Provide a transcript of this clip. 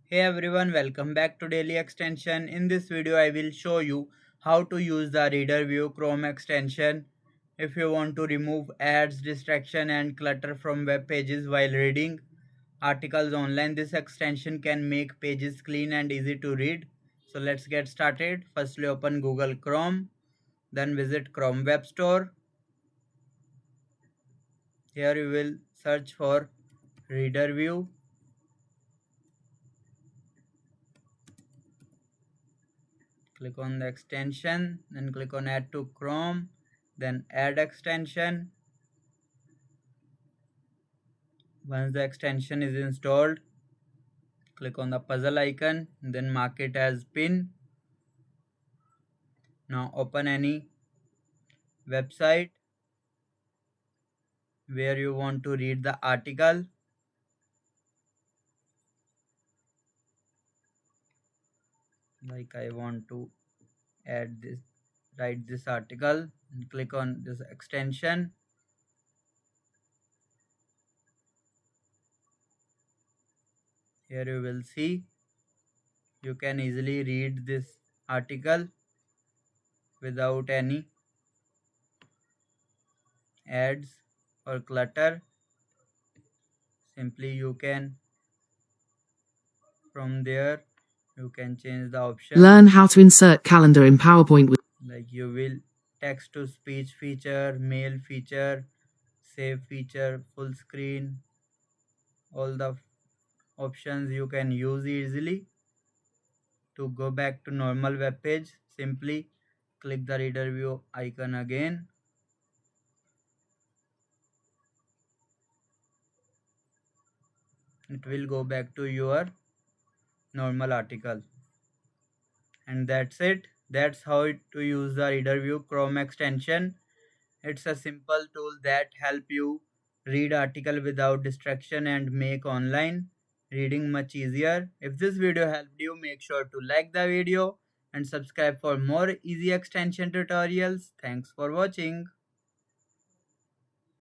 Hey everyone, welcome back to Daily Extension. In this video, I will show you how to use the Reader View Chrome extension. If you want to remove ads, distraction and clutter from web pages while reading articles online, this extension can make pages clean and easy to read. So let's get started. Firstly, open Google Chrome, then visit Chrome Web Store. Here you will search for Reader View. Click on the extension, then click on add to Chrome, then add extension. Once the extension is installed, click on the puzzle icon, then mark it as pin. Now open any website where you want to read the article. Like I want to add this, write this article, and click on this extension. Here you will see you can easily read this article without any ads or clutter. Simply you can, from there you can change the option. Learn how to insert calendar in PowerPoint with Like you will text to speech feature, mail feature, save feature, full screen, all the options you can use easily. To go back to normal web page, simply click the Reader View icon again. It will go back to your normal article. And that's it. That's how to use the Reader View Chrome extension. It's a simple tool that help you read article without distraction and make online reading much easier. If this video helped you, make sure to like the video and subscribe for more easy extension tutorials. Thanks for watching.